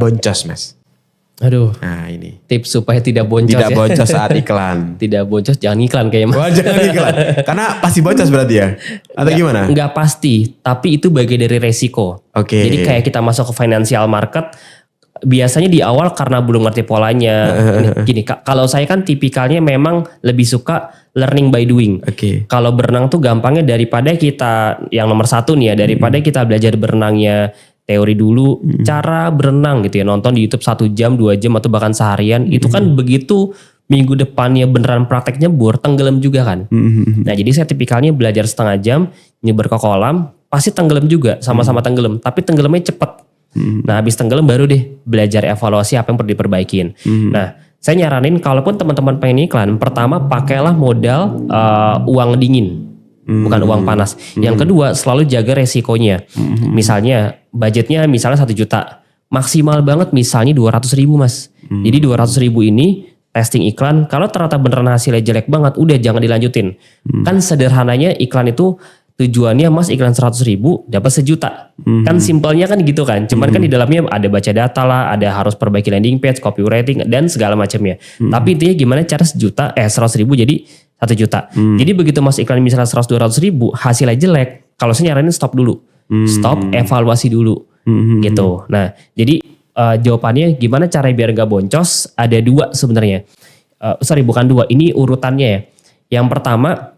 boncos Mas. Aduh, Nah ini. tips supaya tidak boncos Tidak ya. boncos saat iklan. Tidak boncos, jangan iklan kayaknya. Wah jangan iklan. Karena pasti boncos berarti ya? Atau gimana? Enggak pasti, tapi itu bagian dari resiko. Oke. Jadi kayak kita masuk ke financial market, biasanya di awal karena belum ngerti polanya. Gini, kalau saya kan tipikalnya memang lebih suka learning by doing. Oke. Kalau berenang tuh gampangnya daripada kita, yang nomor satu nih ya, daripada kita belajar berenangnya teori dulu, cara berenang gitu ya, nonton di YouTube 1 jam, 2 jam atau bahkan seharian, itu kan begitu minggu depannya beneran praktek nyebur, tenggelam juga kan. Nah jadi saya tipikalnya belajar setengah jam, nyebur ke kolam, pasti tenggelam juga, sama-sama tenggelam, tapi tenggelamnya cepet. Nah habis tenggelam baru deh belajar evaluasi apa yang perlu diperbaikin. Nah saya nyaranin kalaupun teman-teman pengen iklan, pertama pakailah modal uang dingin. Bukan uang panas. Yang kedua selalu jaga resikonya. Misalnya budgetnya misalnya 1 juta. Maksimal banget misalnya 200.000 Mas. Jadi 200.000 ini testing iklan. Kalau ternyata beneran hasilnya jelek banget, udah jangan dilanjutin. Kan sederhananya iklan itu tujuannya Mas iklan 100.000 dapat 1 juta. Kan simpelnya kan gitu kan. Cuman kan di dalamnya ada baca data lah, ada harus perbaiki landing page, copywriting dan segala macamnya. Tapi intinya gimana cara 100.000 jadi 1 juta. Jadi begitu Mas iklan misalnya 100-200 ribu hasilnya jelek, kalau saya nyaranin stop dulu. Stop, evaluasi dulu. Gitu. Nah jadi jawabannya gimana cara biar gak boncos, ada 2 sebenarnya. Bukan 2, ini urutannya ya. Yang pertama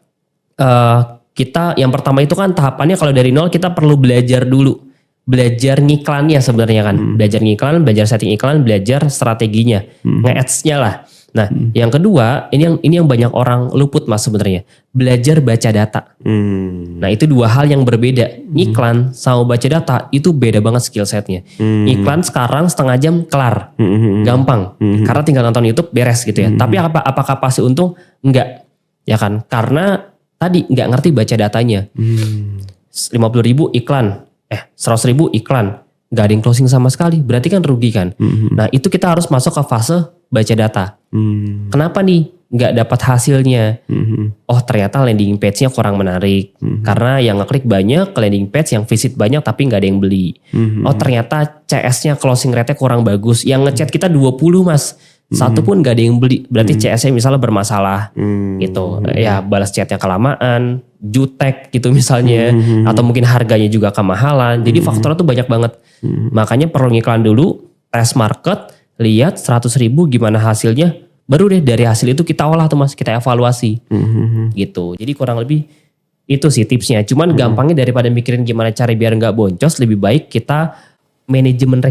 yang pertama itu kan tahapannya kalau dari nol kita perlu belajar dulu. Belajar ngiklannya sebenarnya kan. Belajar ngiklan, belajar setting iklan, belajar strateginya. Nge-ads-nya lah. Nah, yang kedua, ini yang banyak orang luput Mas sebenarnya. Belajar baca data. Nah, itu 2 hal yang berbeda. Iklan sama baca data itu beda banget skill setnya. Iklan sekarang setengah jam kelar. Gampang. Karena tinggal nonton YouTube beres gitu ya. Tapi apakah pasti untung? Enggak. Ya kan? Karena tadi enggak ngerti baca datanya. 50.000 iklan. 100.000 iklan. Gak ada yang closing sama sekali, berarti kan rugi kan. Nah itu kita harus masuk ke fase baca data. Kenapa nih gak dapat hasilnya? Oh ternyata landing page-nya kurang menarik. Karena yang ngeklik banyak, landing page yang visit banyak tapi gak ada yang beli. Oh ternyata CS-nya closing rate-nya kurang bagus. Yang ngechat kita 20 Mas, 1 pun gak ada yang beli. Berarti CS-nya misalnya bermasalah gitu. Ya balas chatnya kelamaan, jutek gitu misalnya. Atau mungkin harganya juga kemahalan. Jadi faktornya tuh banyak banget. Makanya perlu ngiklan dulu, test market, lihat 100.000 gimana hasilnya. Baru deh dari hasil itu kita olah tuh Mas, kita evaluasi. Gitu. Jadi kurang lebih itu sih tipsnya. Cuman gampangnya daripada mikirin gimana cara biar gak boncos, lebih baik kita manajemen resiko.